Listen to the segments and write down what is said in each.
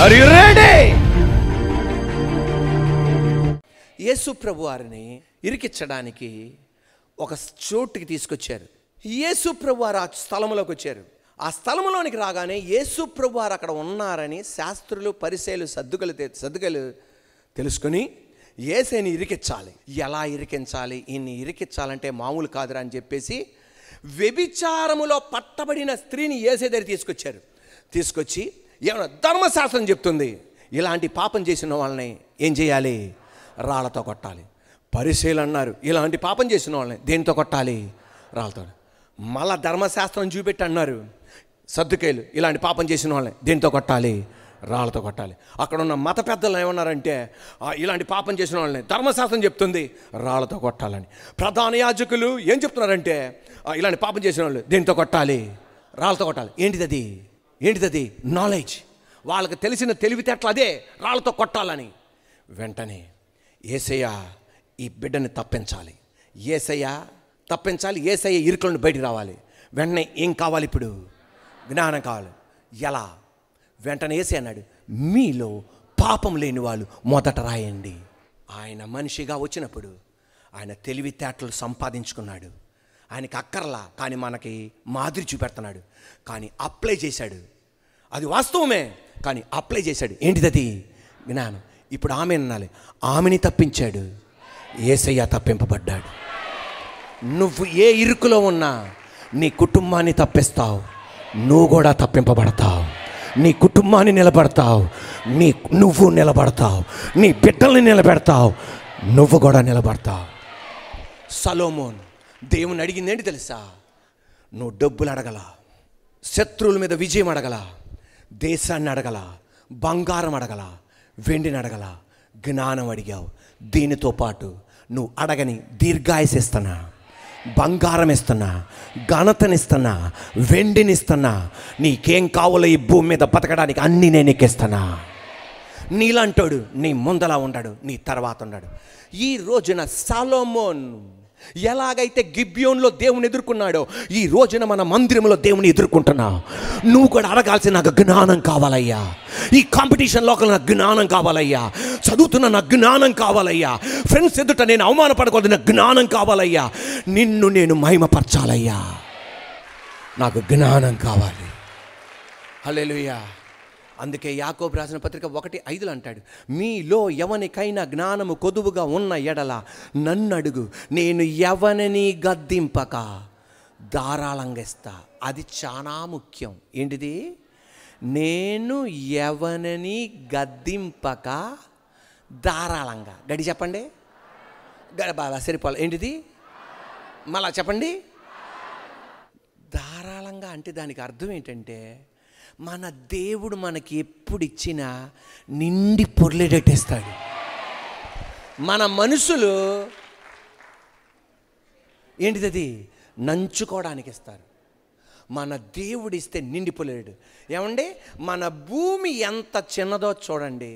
Are you ready? Yesu ప్రభు వారిని ఇరికించడానికి ఒక చోటుకి తీసుకొచ్చారు. యేసు ప్రభు వారు ఆ స్థలంలోకి వచ్చారు. ఆ స్థలంలోనికి రాగానే యేసు ప్రభు వారు అక్కడ ఉన్నారని శాస్త్రులు, పరిసయ్యులు, సద్దుకలు తెలుసుకొని యేసుని ఇరికించాలి. ఎలా ఇరికించాలి? ఈయన్ని ఇరికించాలంటే మామూలు కాదురా అని చెప్పేసి వ్యభిచారములో పట్టబడిన స్త్రీని యేసు దగ్గర తీసుకొచ్చారు. తీసుకొచ్చి ఏమన్నా ధర్మశాస్త్రం చెప్తుంది, ఇలాంటి పాపం చేసిన వాళ్ళని ఏం చేయాలి? రాళ్లతో కొట్టాలి. పరిసయ్యులు అన్నారు, ఇలాంటి పాపం చేసిన వాళ్ళని దేనితో కొట్టాలి? రాళ్ళతో. మళ్ళా ధర్మశాస్త్రం చూపెట్టి అన్నారు సద్దుకయ్యులు, ఇలాంటి పాపం చేసిన వాళ్ళని దేనితో కొట్టాలి? రాళ్ళతో కొట్టాలి. అక్కడ ఉన్న మత పెద్దలు ఏమన్నారంటే ఇలాంటి పాపం చేసిన వాళ్ళని ధర్మశాస్త్రం చెప్తుంది రాళ్ళతో కొట్టాలని. ప్రధాన యాజకులు ఏం చెప్తున్నారంటే ఇలాంటి పాపం చేసిన వాళ్ళు దేనితో కొట్టాలి? రాళ్ళతో కొట్టాలి. ఏంటిదది? నాలెడ్జ్. వాళ్ళకి తెలిసిన తెలివితేటలు అదే, రాళ్ళతో కొట్టాలని. వెంటనే యేసయ్య ఈ బిడ్డని తప్పించాలి, యేసయ్య తప్పించాలి, యేసయ్య ఇరుకులను బయటికి రావాలి. వెంటనే ఏం కావాలి? ఇప్పుడు జ్ఞానం కావాలి. ఎలా? వెంటనే యేసయ్య అన్నాడు, మీలో పాపం లేని వాళ్ళు మొదట రాయండి. ఆయన మనిషిగా వచ్చినప్పుడు ఆయన తెలివితేటలు సంపాదించుకున్నాడు. ఆయనకి అక్కర్లా, కానీ మనకి మాదిరి చూపెడుతున్నాడు. కానీ అప్లై చేశాడు. అది వాస్తవమే, కానీ అప్లై చేశాడు. ఏంటిది? జ్ఞానం. ఇప్పుడు ఆమె అనాలి, ఆమెని తప్పించాడు, యేసయ్య తప్పింపబడ్డాడు. నువ్వు ఏ ఇరుకులో ఉన్నా నీ కుటుంబాన్ని తప్పిస్తావు, నువ్వు కూడా తప్పింపబడతావు. నీ కుటుంబాన్ని నిలబడతావు, నువ్వు నిలబడతావు. నీ బిడ్డల్ని నిలబెడతావు, నువ్వు కూడా నిలబడతావు. సొలొమోన్ దేవుని అడిగింది ఏంటి తెలుసా? నువ్వు డబ్బులు అడగల, శత్రువుల మీద విజయం అడగల, దేశాన్ని అడగల, బంగారం అడగల, వెండిని అడగల, జ్ఞానం అడిగావు. దీనితో పాటు నువ్వు అడగని దీర్ఘాయుసు ఇస్తున్నా, బంగారం ఇస్తున్నా, ఘనతనిస్తున్నా, వెండినిస్తున్నా, నీకేం కావాలో ఈ భూమి మీద బతకడానికి అన్నీ నేను ఎక్కిస్తున్నా. నీలాంటోడు నీ ముందలా ఉండడు, నీ తర్వాత ఉన్నాడు. ఈ రోజున సొలొమోన్ ఎలాగైతే గిబ్యోన్లో దేవుని ఎదుర్కొన్నాడో, ఈ రోజున మన మందిరంలో దేవుని ఎదుర్కొంటున్నావు. నువ్వు కూడా అడగాల్సిన నాకు జ్ఞానం కావాలయ్యా, ఈ కాంపిటీషన్ లోకల్ నాకు జ్ఞానం కావాలయ్యా, చదువుతున్న నాకు జ్ఞానం కావాలయ్యా, ఫ్రెండ్స్ ఎదుట నేను అవమానపడకూడదు, నాకు జ్ఞానం కావాలయ్యా, నిన్ను నేను మహిమపరచాలయ్యా, నాకు జ్ఞానం కావాలి. హల్లెలూయా. అందుకే యాకోబు రాసిన పత్రిక 1:5 అంటాడు, మీలో ఎవనికైనా జ్ఞానము కొదువుగా ఉన్న ఎడల నన్ను అడుగు, నేను ఎవరిని గద్దింపక ధారాళంగా ఇస్తా. అది చాలా ముఖ్యం. ఏంటిది? నేను ఎవరిని గద్దింపక ధారాళంగా. గడి చెప్పండి, బాగా సరిపోవాలి. ఏంటిది? మళ్ళా చెప్పండి. ధారాళంగా అంటే దానికి అర్థం ఏంటంటే, మన దేవుడు మనకి ఎప్పుడు ఇచ్చినా నిండి పొర్లేటట్టిస్తాడు. మన మనుషులు ఏంటిది? నంచుకోవడానికి ఇస్తారు. మన దేవుడు ఇస్తే నిండి పొర్లేడు. ఏమండి, మన భూమి ఎంత చిన్నదో చూడండి,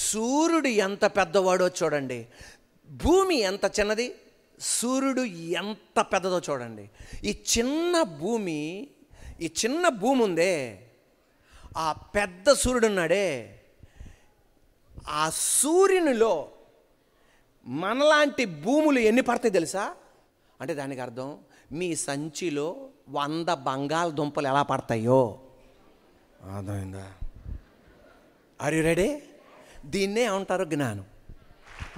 సూర్యుడు ఎంత పెద్దవాడో చూడండి. భూమి ఎంత చిన్నది, సూర్యుడు ఎంత పెద్దదో చూడండి. ఈ చిన్న భూమి ఉందే, ఆ పెద్ద సూర్యుడు ఉన్నాడే, ఆ సూర్యునిలో మనలాంటి భూములు ఎన్ని పడతాయి తెలుసా? అంటే దానికి అర్థం, మీ సంచిలో 100 బంగాళదుంపలు ఎలా పడతాయో అర్థమైందా? Are you ready? దీన్నే ఏమంటారు? జ్ఞానం.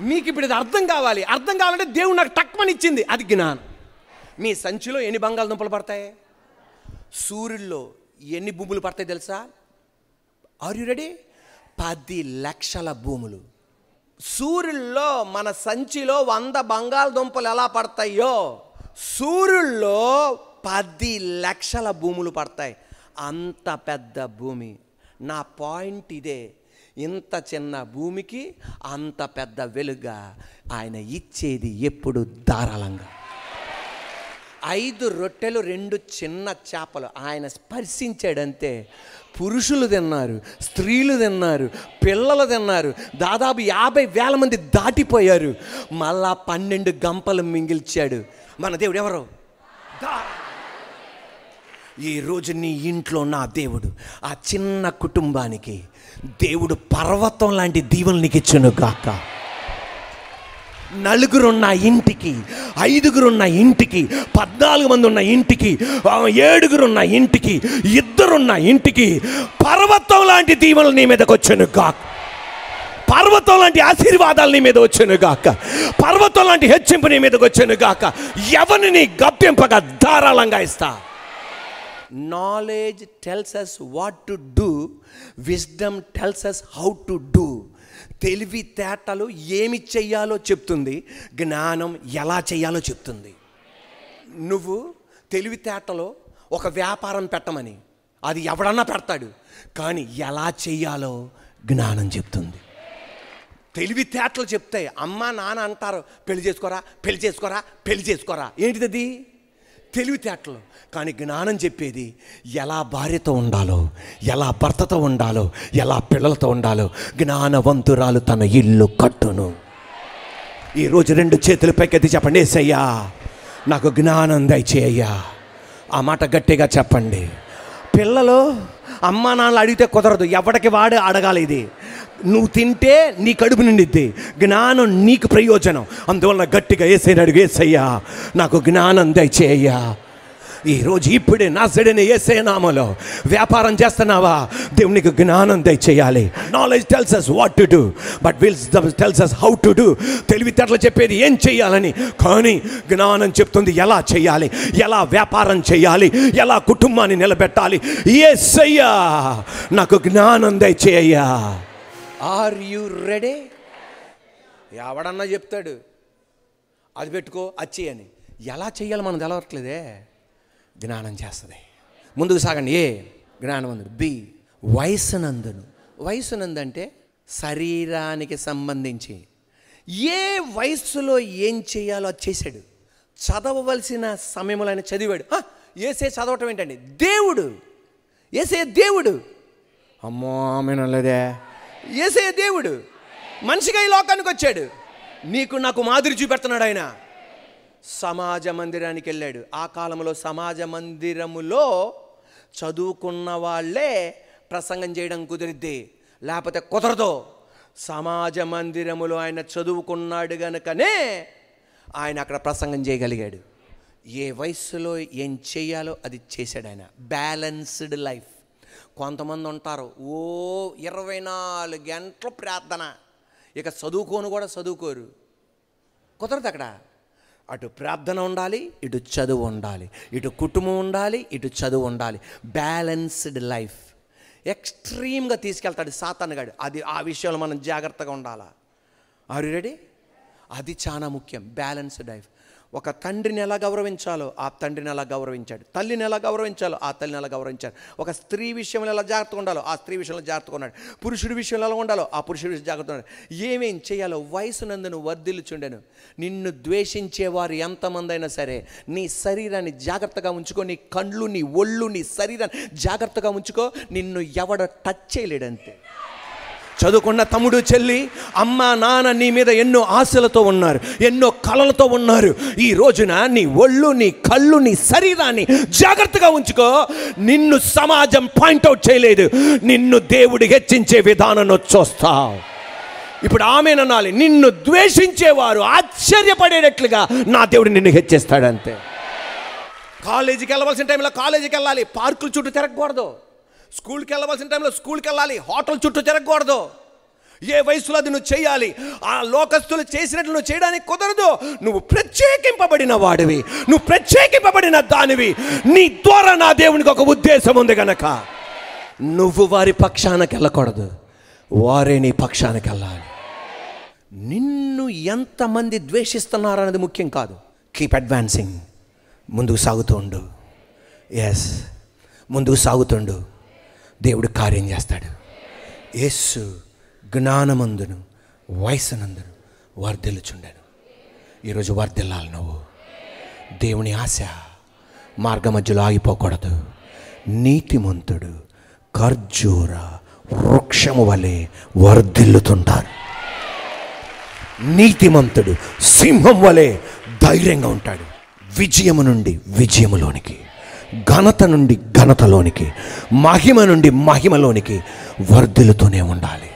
మీకు ఇప్పుడు ఇది అర్థం కావాలంటే దేవుడు నాకు టక్మని ఇచ్చింది, అది జ్ఞానం. మీ సంచిలో ఎన్ని బంగాళదుంపలు పడతాయి? సూర్యుల్లో ఎన్ని భూములు పడతాయి తెలుసా? Are you ready? 10 లక్షల భూములు. సూర్యుల్లో మన సంచిలో 100 బంగాళదుంపలు ఎలా పడతాయో, సూర్యుల్లో 10 లక్షల భూములు పడతాయి. అంత పెద్ద భూమి. నా పాయింట్ ఇదే, ఇంత చిన్న భూమికి అంత పెద్ద వెలుగా ఆయన ఇచ్చేది ఎప్పుడు ధారాళంగా. 5 రొట్టెలు 2 చిన్న చేపలు ఆయన స్పర్శించాడంతే, పురుషులు తిన్నారు, స్త్రీలు తిన్నారు, పిల్లలు తిన్నారు. దాదాపు 50,000 మంది దాటిపోయారు. మళ్ళా 12 గంపలు మిగిల్చాడు. మన దేవుడు ఎవరు? ఈరోజు నీ ఇంట్లో నా దేవుడు ఆ చిన్న కుటుంబానికి దేవుడు పర్వతం లాంటి దీవెనలు నీకు ఇచ్చును గాక. 4 ఉన్న ఇంటికి, 5 ఉన్న ఇంటికి, 14 మంది ఉన్న ఇంటికి, 7 ఉన్న ఇంటికి, 2 ఉన్న ఇంటికి పర్వతం లాంటి దీవెనలు నీ మీదకి వచ్చును గాక. పర్వతం లాంటి ఆశీర్వాదాలు నీ మీద వచ్చును గాక. పర్వతం లాంటి హెచ్చింపు నీ మీదకి వచ్చును గాక. ఎవరిని గప్పింపగా ధారాళంగా ఇస్తా. Knowledge tells us what to do, wisdom tells us how to do. తెలివితేటలు ఏమి చెయ్యాలో చెప్తుంది, జ్ఞానం ఎలా చెయ్యాలో చెప్తుంది. నువ్వు తెలివితేటలో ఒక వ్యాపారం పెట్టమని అది ఎవడన్నా పెడతాడు, కానీ ఎలా చెయ్యాలో జ్ఞానం చెప్తుంది. తెలివితేటలు చెప్తాయి. అమ్మ నాన్న అంటారు పెళ్లి చేసుకోరా, పెళ్లి చేసుకోరా, పెళ్లి చేసుకోరా. ఏంటిది అది? తెలివితేటలు. కానీ జ్ఞానం చెప్పేది ఎలా భార్యతో ఉండాలో, ఎలా భర్తతో ఉండాలో, ఎలా పిల్లలతో ఉండాలో. జ్ఞానవంతురాలు తన ఇల్లు కట్టును. ఈరోజు 2 చేతులు పైకెత్తి చెప్పండి, యేసయ్యా నాకు జ్ఞానం దయచేయ్యా. ఆ మాట గట్టిగా చెప్పండి. పిల్లలు అమ్మా నాన్నలు అడిగితే కుదరదు, ఎవడికి వాడే అడగాలి. ఇది నువ్వు తింటే నీ కడుపు నిండిద్ది, జ్ఞానం నీకు ప్రయోజనం. అందువల్ల గట్టిగా యేసయ్యని అడుగు, యేసయ్యా నాకు జ్ఞానం దయచేయ్యా. ఈరోజు ఇప్పుడే నాజరేయుడైన యేసయ్య నామములో వ్యాపారం చేస్తున్నావా? దేవునికి జ్ఞానం దయచేయాలి. Knowledge tells us what to do, but wisdom tells us how to do. తెలివితేటలు చెప్పేది ఏం చేయాలని, కానీ జ్ఞానం చెప్తుంది ఎలా చేయాలి, ఎలా వ్యాపారం చేయాలి, ఎలా కుటుంబాన్ని నిలబెట్టాలి. యేసయ్యా నాకు జ్ఞానం దయచేయ్యా. Are you ready? ఎవడన్నా చెప్తాడు అది పెట్టుకో అది చేయని. ఎలా చెయ్యాలి మనం తెలవట్లేదే. జ్ఞానం చేస్తుంది. ముందుకు సాగండి. ఏ జ్ఞానవంతుడు. బి వయసునందును. వయసునందంటే శరీరానికి సంబంధించి ఏ వయస్సులో ఏం చేయాలో అది చేశాడు. చదవవలసిన సమయంలో ఆయన చదివాడు. ఏసే చదవటం ఏంటండి? దేవుడు. ఏసే దేవుడు. అమ్మో ఆమెనలేదే. ఏసే దేవుడు మనిషిగా ఈ లోకానికి వచ్చాడు. నీకు నాకు మాదిరి చూపెడుతున్నాడు ఆయన. సమాజ మందిరానికి వెళ్ళాడు. ఆ కాలంలో సమాజ మందిరములో చదువుకున్న వాళ్ళే ప్రసంగం చేయడం కుదిరిద్ది, లేకపోతే కుదరదు. సమాజ మందిరములో ఆయన చదువుకున్నాడు గనుకనే ఆయన అక్కడ ప్రసంగం చేయగలిగాడు. ఏ వయస్సులో ఏం చేయాలో అది చేశాడు ఆయన. Balanced life. కొంతమంది ఉంటారు 24 గంటలు ప్రార్థన, ఇక చదువుకోను కూడా చదువుకోరు. కుదరదు అక్కడ. అటు ప్రార్థన ఉండాలి, ఇటు చదువు ఉండాలి, ఇటు కుటుంబం ఉండాలి, ఇటు చదువు ఉండాలి. Balanced life. ఎక్స్ట్రీమ్గా తీసుకెళ్తాడు సాతాను గాడు. అది ఆ విషయంలో మనం జాగ్రత్తగా ఉండాలా. Are you ready? అది చాలా ముఖ్యం. Balanced life. ఒక తండ్రిని ఎలా గౌరవించాలో ఆ తండ్రిని ఎలా గౌరవించాడు, తల్లిని ఎలా గౌరవించాలో ఆ తల్లిని ఎలా గౌరవించాడు. ఒక స్త్రీ విషయంలో ఎలా జాగ్రత్తగా ఉండాలో ఆ స్త్రీ విషయంలో జాగ్రత్తగా ఉన్నాడు. పురుషుడి విషయంలో ఎలా ఉండాలో ఆ పురుషుడి విషయం జాగ్రత్తగా ఉన్నాడు. ఏమేం చేయాలో వయసునందును వర్ధిల్లుచుండెను. నిన్ను ద్వేషించేవారు ఎంతమంది అయినా సరే నీ శరీరాన్ని జాగ్రత్తగా ఉంచుకో. నీ కండ్లు, నీ ఒళ్ళు, నీ శరీరాన్ని జాగ్రత్తగా ఉంచుకో. నిన్ను ఎవడ టచ్ చేయలేడంతే. చదువుకున్న తమ్ముడు చెల్లి, అమ్మ నాన్న నీ మీద ఎన్నో ఆశలతో ఉన్నారు, ఎన్నో కలలతో ఉన్నారు. ఈ రోజున నీ ఒళ్ళు, నీ కళ్ళు, నీ శరీరాన్ని జాగ్రత్తగా ఉంచుకో. నిన్ను సమాజం పాయింట్అవుట్ చేయలేదు, నిన్ను దేవుడు హెచ్చించే విధానం చూస్తావు. ఇప్పుడు ఆమెననాలి. నిన్ను ద్వేషించేవారు ఆశ్చర్యపడేటట్లుగా నా దేవుడు నిన్ను హెచ్చిస్తాడంతే. కాలేజీకి వెళ్ళవలసిన టైంలో కాలేజీకి వెళ్ళాలి, పార్కుల చుట్టూ తిరగకూడదు. స్కూల్కి వెళ్ళవలసిన టైంలో స్కూల్కి వెళ్ళాలి, హోటల్ చుట్టూ తిరగకూడదు. ఏ వయసులో అది నువ్వు చేయాలి. ఆ లోకస్తులు చేసినట్లు నువ్వు చేయడానికి కుదరదు. నువ్వు ప్రత్యేకింపబడిన వాడివి, నువ్వు ప్రత్యేకింపబడిన దానివి. నీ ద్వారా నా దేవునికి ఒక ఉద్దేశం ఉంది గనక నువ్వు వారి పక్షానికి వెళ్ళకూడదు, వారే నీ పక్షానికి వెళ్ళాలి. నిన్ను ఎంతమంది ద్వేషిస్తున్నారు అనేది ముఖ్యం కాదు. Keep advancing. ముందుకు సాగుతూ ఉండు. ఎస్, ముందుకు సాగుతుండు. దేవుడు కార్యం చేస్తాడు. యేసు జ్ఞానమందును వయసునందును వర్ధిల్లుచుండెను. ఈరోజు వర్ధిల్లాలి నువ్వు. దేవుని ఆశ మార్గ మధ్యలో ఆగిపోకూడదు. నీతిమంతుడు ఖర్జూర వృక్షము వలె వర్ధిల్లుతుంటారు. నీతిమంతుడు సింహం వలె ధైర్యంగా ఉంటాడు. విజయము నుండి విజయములోనికి, ఘనత నుండి ఘనతలోనికి, మహిమ నుండి మహిమలోనికి వర్ధిల్లుతూనే ఉండాలి.